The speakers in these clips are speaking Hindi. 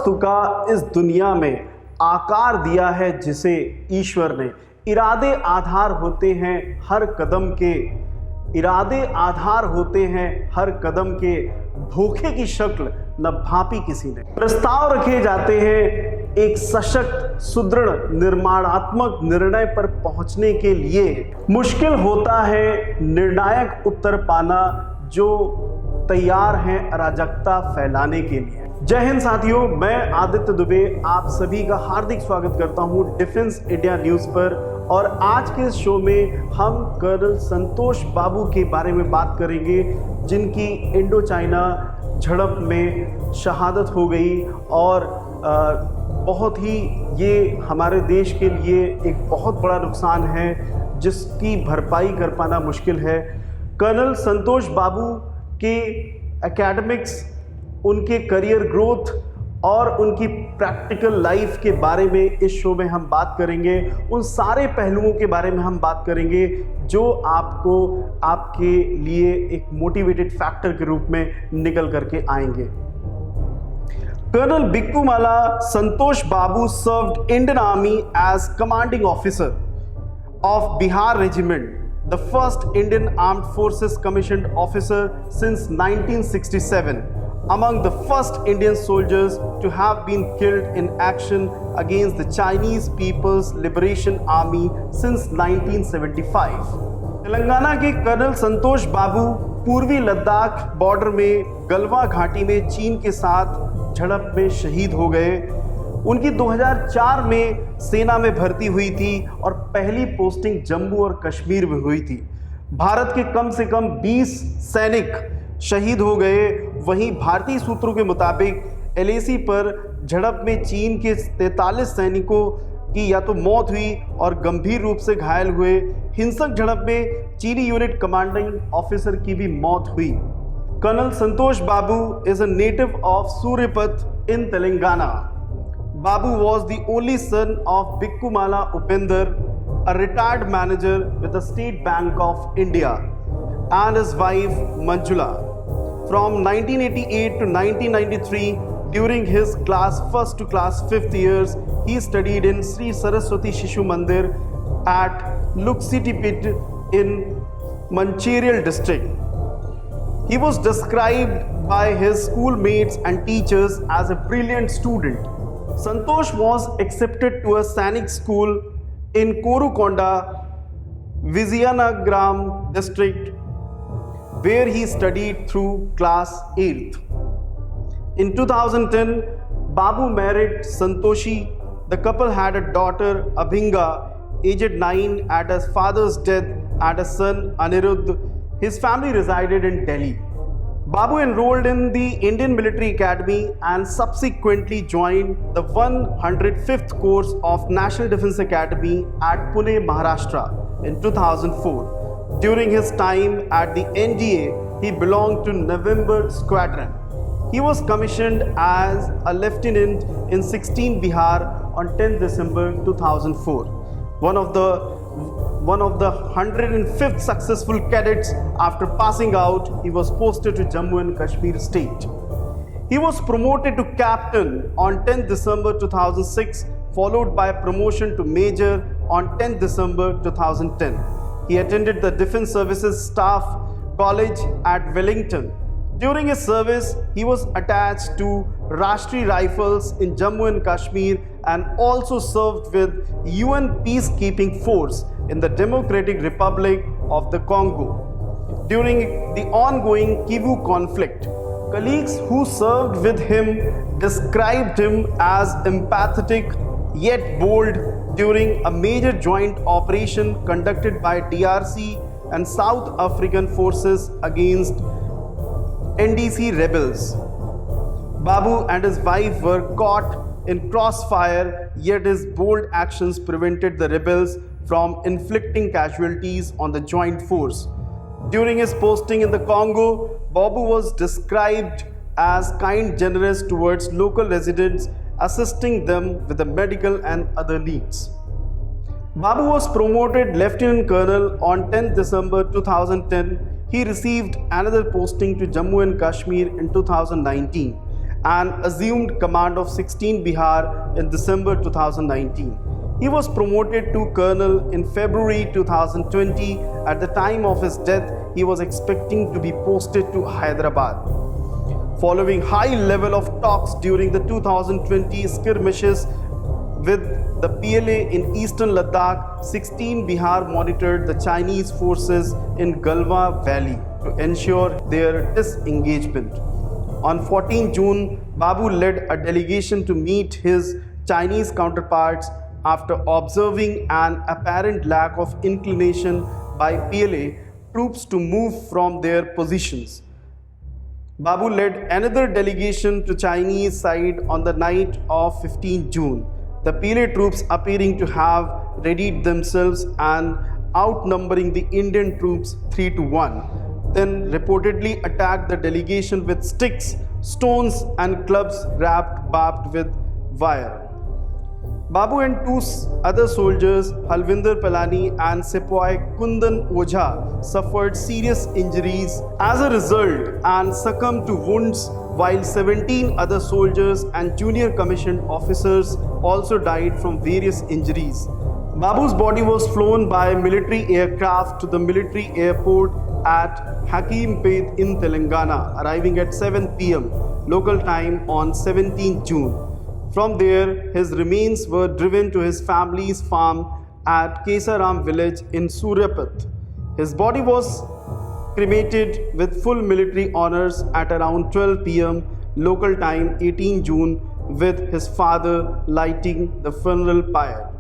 वस्तु का इस दुनिया में आकार दिया है जिसे ईश्वर ने। इरादे आधार होते हैं हर कदम के, इरादे आधार होते हैं हर कदम के, धोखे की शक्ल न भांपी किसी ने। प्रस्ताव रखे जाते हैं एक सशक्त, सुदृढ़, निर्माणात्मक निर्णय पर पहुंचने के लिए। मुश्किल होता है निर्णायक उत्तर पाना जो तैयार हैं अराजकता फैलाने के लिए। जय हिंद साथियों, मैं आदित्य दुबे आप सभी का हार्दिक स्वागत करता हूं डिफेंस इंडिया न्यूज़ पर। और आज के इस शो में हम कर्नल संतोष बाबू के बारे में बात करेंगे, जिनकी इंडो चाइना झड़प में शहादत हो गई और बहुत ही ये हमारे देश के लिए एक बहुत बड़ा नुकसान है जिसकी भरपाई कर पाना मुश्किल है। कर्नल संतोष बाबू के एकेडमिक्स, उनके करियर ग्रोथ और उनकी प्रैक्टिकल लाइफ के बारे में इस शो में हम बात करेंगे। उन सारे पहलुओं के बारे में हम बात करेंगे जो आपको आपके लिए एक मोटिवेटेड फैक्टर के रूप में निकल करके आएंगे। Colonel Bikkumala Santosh Babu served Indian Army as commanding officer of Bihar Regiment, the first Indian Armed Forces commissioned officer since 1967, among the first Indian soldiers to have been killed in action against the Chinese People's Liberation Army since 1975. Telangana के कर्नल संतोष बाबू पूर्वी लद्दाख बॉर्डर में गलवा घाटी में चीन के साथ झड़प में शहीद हो गए। उनकी 2004 में सेना में भर्ती हुई थी और पहली पोस्टिंग जम्मू और कश्मीर में हुई थी। भारत के कम से कम 20 सैनिक शहीद हो गए। वहीं भारतीय सूत्रों के मुताबिक LAC पर झड़प में चीन के 43 सैनिकों की या तो मौत हुई और गंभीर रूप से घायल हुए। हिंसक झड़प में चीनी यूनिट कमांडिंग ऑफिसर की भी मौत हुई। Colonel Santosh Babu is a native of Suripat in Telangana. Babu was the only son of Bikkumala Upender, a retired manager with the State Bank of India, and his wife Manjula. From 1988 to 1993, during his class 1st to class 5th years, he studied in Sri Saraswati Shishu Mandir at Luksitipet in Mancherial district. He was described by his schoolmates and teachers as a brilliant student. Santosh was accepted to a Sainik school in Korukonda, Vizianagaram district, where he studied through class 8th. In 2010, Babu married Santoshi. The couple had a daughter, Abhinga, aged 9 at his father's death, and a son, Anirudh. His family resided in Delhi. Babu enrolled in the Indian Military Academy and subsequently joined the 105th course of National Defence Academy at Pune, Maharashtra in 2004. During his time at the NDA, he belonged to November Squadron. He was commissioned as a lieutenant in 16 Bihar on 10 December 2004. One of the 105th successful cadets. After passing out, he was posted to Jammu and Kashmir state. He was promoted to captain on 10 December 2006, followed by promotion to major on 10 December 2010. He attended the Defence Services Staff College at Wellington. During his service, he was attached to Rashtriya Rifles in Jammu and Kashmir and also served with UN Peacekeeping Force in the Democratic Republic of the Congo. During the ongoing Kivu conflict, colleagues who served with him described him as empathetic yet bold during a major joint operation conducted by DRC and South African forces against NDC rebels. Babu and his wife were caught in crossfire, yet his bold actions prevented the rebels from inflicting casualties on the joint force. During his posting in the Congo, Babu was described as kind, generous towards local residents, assisting them with the medical and other needs. Babu was promoted Lieutenant Colonel on 10 December 2010. He received another posting to Jammu and Kashmir in 2019. and assumed command of 16 Bihar in December 2019. He was promoted to colonel in February 2020. At the time of his death, he was expecting to be posted to Hyderabad. Following high level of talks during the 2020 skirmishes with the PLA in eastern Ladakh, 16 Bihar monitored the Chinese forces in Galwa Valley to ensure their disengagement. On 14 June, Babu led a delegation to meet his Chinese counterparts after observing an apparent lack of inclination by PLA troops to move from their positions. Babu led another delegation to Chinese side on the night of 15 June. The PLA troops appearing to have readied themselves and outnumbering the Indian troops 3-1, then reportedly attacked the delegation with sticks, stones and clubs barbed with wire. Babu and two other soldiers, Halvinder Palani and Sepoy Kundan Ojha, suffered serious injuries as a result and succumbed to wounds, while 17 other soldiers and junior commissioned officers also died from various injuries. Babu's body was flown by military aircraft to the military airport at Hakimpet in Telangana, arriving at 7 p.m. local time on 17 June. From there, his remains were driven to his family's farm at Kesaram village in Suryapat. His body was cremated with full military honors at around 12 p.m. local time 18 June, with his father lighting the funeral pyre.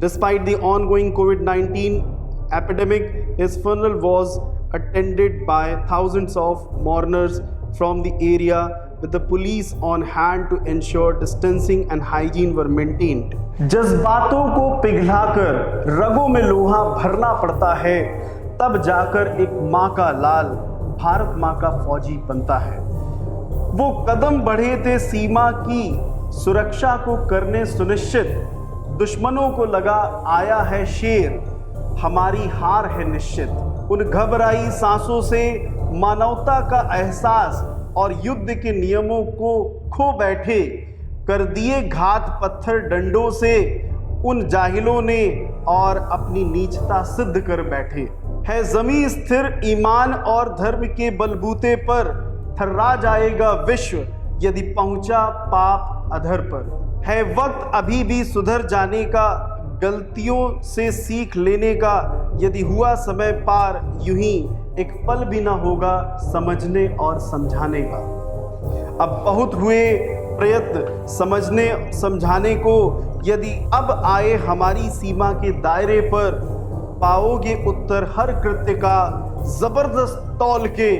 Despite the ongoing COVID-19 epidemic, his funeral was attended by thousands of mourners from the area, with the police on hand to ensure distancing and hygiene were maintained. जज्बातों को पिघलाकर रगों में लोहा भरना पड़ता है, तब जाकर एक माँ का लाल भारत माँ का फौजी बनता है। वो कदम बढ़े थे सीमा की सुरक्षा को करने सुनिश्चित, दुश्मनों को लगा आया है शेर, हमारी हार है निश्चित। उन घबराई सांसों से मानवता का एहसास और युद्ध के नियमों को खो बैठे, कर दिए घात पत्थर डंडों से उन जाहिलों ने और अपनी नीचता सिद्ध कर बैठे। है ज़मीं स्थिर ईमान और धर्म के बलबूते पर, थर्रा जाएगा विश्व यदि पहुंचा पाप अधर पर। है वक्त अभी भी सुधर जाने का, गलतियों से सीख लेने का, यदि हुआ समय पार यूं ही एक पल भी ना होगा समझने और समझाने का। अब बहुत हुए प्रयत्न समझने समझाने को, यदि अब आए हमारी सीमा के दायरे पर, पाओगे उत्तर हर कृत्य का जबरदस्त तौल के,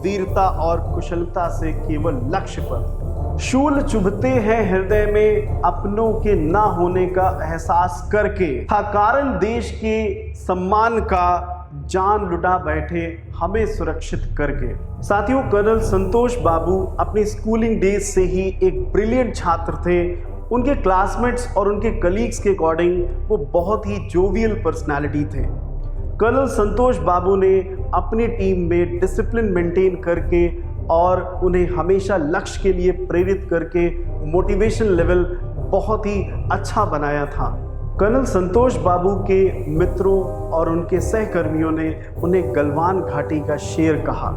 वीरता और कुशलता से केवल लक्ष्य पर। शूल चुभते हैं हृदय में अपनों के ना होने का एहसास करके, था कारण देश के सम्मान का, जान लुटा बैठे हमें सुरक्षित करके। साथियों, कर्नल संतोष बाबू अपनी स्कूलिंग डेज से ही एक ब्रिलियंट छात्र थे। उनके क्लासमेट्स और उनके कलीग्स के अकॉर्डिंग वो बहुत ही जोवियल पर्सनालिटी थे। कर्नल संतोष बाबू ने अपनी टीम में डिसिप्लिन मेंटेन करके और उन्हें हमेशा लक्ष्य के लिए प्रेरित करके मोटिवेशन लेवल बहुत ही अच्छा बनाया था। कर्नल संतोष बाबू के मित्रों और उनके सहकर्मियों ने उन्हें गलवान घाटी का शेर कहा।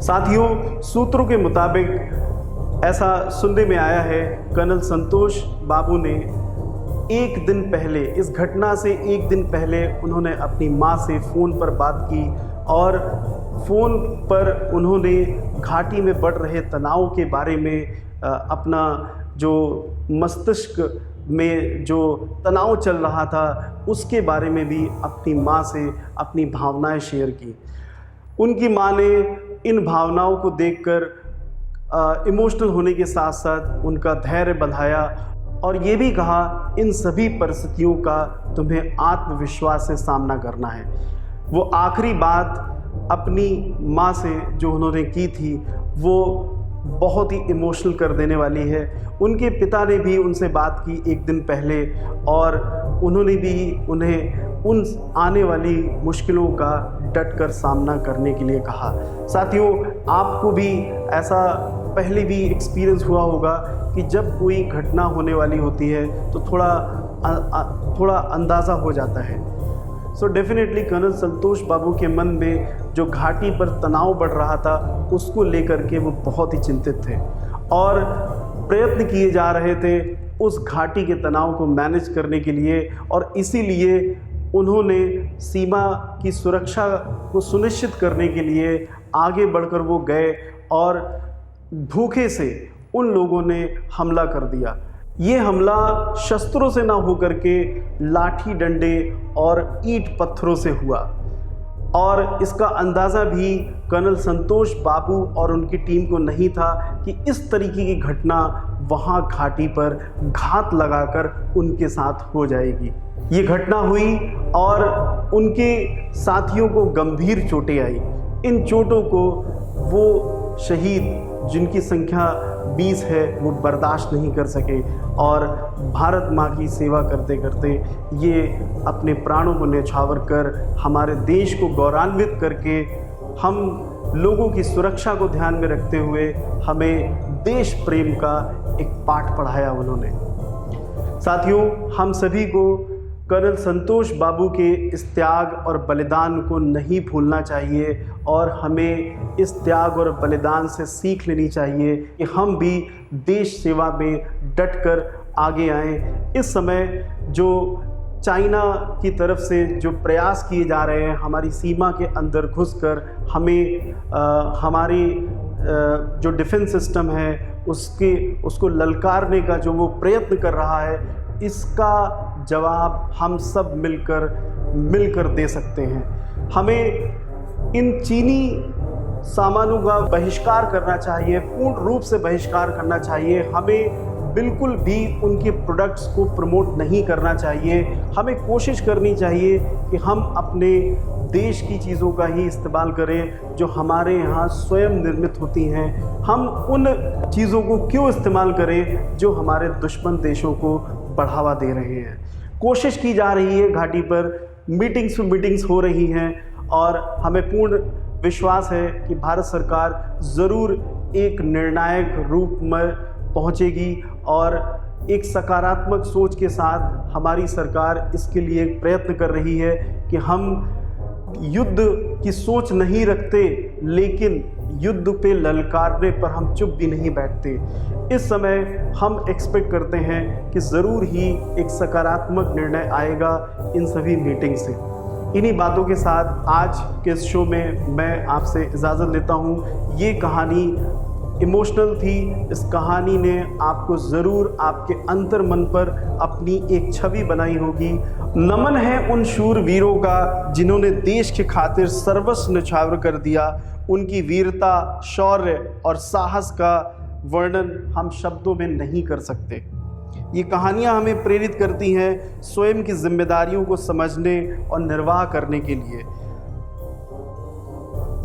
साथियों, सूत्रों के मुताबिक ऐसा सुनने में आया है, कर्नल संतोष बाबू ने एक दिन पहले, इस घटना से एक दिन पहले उन्होंने अपनी मां से फ़ोन पर बात की और फ़ोन पर उन्होंने घाटी में बढ़ रहे तनाव के बारे में अपना जो मस्तिष्क में जो तनाव चल रहा था उसके बारे में भी अपनी मां से अपनी भावनाएं शेयर की। उनकी मां ने इन भावनाओं को देखकर इमोशनल होने के साथ साथ उनका धैर्य बढ़ाया और ये भी कहा, इन सभी परिस्थितियों का तुम्हें आत्मविश्वास से सामना करना है। वो आखिरी बात अपनी माँ से जो उन्होंने की थी वो बहुत ही इमोशनल कर देने वाली है। उनके पिता ने भी उनसे बात की एक दिन पहले और उन्होंने भी उन्हें उन आने वाली मुश्किलों का डट कर सामना करने के लिए कहा। साथियों, आपको भी ऐसा पहले भी एक्सपीरियंस हुआ होगा कि जब कोई घटना होने वाली होती है तो थोड़ा अंदाज़ा हो जाता है। सो डेफिनेटली कर्नल संतोष बाबू के मन में जो घाटी पर तनाव बढ़ रहा था उसको लेकर के वो बहुत ही चिंतित थे और प्रयत्न किए जा रहे थे उस घाटी के तनाव को मैनेज करने के लिए, और इसीलिए उन्होंने सीमा की सुरक्षा को सुनिश्चित करने के लिए आगे बढ़कर वो गए और धोखे से उन लोगों ने हमला कर दिया। ये हमला शस्त्रों से ना होकर के लाठी डंडे और ईंट पत्थरों से हुआ, और इसका अंदाज़ा भी कर्नल संतोष बाबू और उनकी टीम को नहीं था कि इस तरीके की घटना वहाँ घाटी पर घात लगाकर उनके साथ हो जाएगी। ये घटना हुई और उनके साथियों को गंभीर चोटें आई। इन चोटों को वो शहीद, जिनकी संख्या 20 है, वो बर्दाश्त नहीं कर सके और भारत माँ की सेवा करते करते ये अपने प्राणों को न्यौछावर कर हमारे देश को गौरवान्वित करके हम लोगों की सुरक्षा को ध्यान में रखते हुए हमें देश प्रेम का एक पाठ पढ़ाया उन्होंने। साथियों, हम सभी को कर्नल संतोष बाबू के इस त्याग और बलिदान को नहीं भूलना चाहिए और हमें इस त्याग और बलिदान से सीख लेनी चाहिए कि हम भी देश सेवा में डटकर आगे आएं। इस समय जो चाइना की तरफ से जो प्रयास किए जा रहे हैं हमारी सीमा के अंदर घुसकर हमें हमारी जो डिफेंस सिस्टम है उसको ललकारने का जो वो प्रयत्न कर रहा है, इसका जवाब हम सब मिलकर दे सकते हैं। हमें इन चीनी सामानों का बहिष्कार करना चाहिए, पूर्ण रूप से बहिष्कार करना चाहिए। हमें बिल्कुल भी उनके प्रोडक्ट्स को प्रमोट नहीं करना चाहिए। हमें कोशिश करनी चाहिए कि हम अपने देश की चीज़ों का ही इस्तेमाल करें जो हमारे यहाँ स्वयं निर्मित होती हैं। हम उन चीज़ों को क्यों इस्तेमाल करें जो हमारे दुश्मन देशों को बढ़ावा दे रहे हैं। कोशिश की जा रही है घाटी पर, मीटिंग्स हो रही हैं और हमें पूर्ण विश्वास है कि भारत सरकार ज़रूर एक निर्णायक रूप में पहुंचेगी और एक सकारात्मक सोच के साथ हमारी सरकार इसके लिए प्रयत्न कर रही है कि हम युद्ध की सोच नहीं रखते, लेकिन युद्ध पे ललकारने पर हम चुप भी नहीं बैठते। इस समय हम एक्सपेक्ट करते हैं कि ज़रूर ही एक सकारात्मक निर्णय आएगा इन सभी मीटिंग से। इन्हीं बातों के साथ आज के इस शो में मैं आपसे इजाज़त लेता हूँ। ये कहानी इमोशनल थी। इस कहानी ने आपको ज़रूर आपके अंतर मन पर अपनी एक छवि बनाई होगी। नमन है उन शूर वीरों का जिन्होंने देश के खातिर सर्वस्व न्यौछावर कर दिया। उनकी वीरता, शौर्य और साहस का वर्णन हम शब्दों में नहीं कर सकते। ये कहानियाँ हमें प्रेरित करती हैं स्वयं की जिम्मेदारियों को समझने और निर्वाह करने के लिए।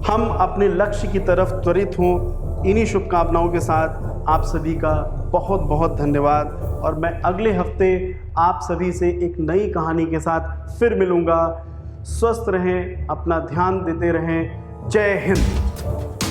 हम अपने लक्ष्य की तरफ त्वरित हों। इन्हीं शुभकामनाओं के साथ आप सभी का बहुत बहुत धन्यवाद, और मैं अगले हफ्ते आप सभी से एक नई कहानी के साथ फिर मिलूँगा। स्वस्थ रहें, अपना ध्यान देते रहें। जय हिंद।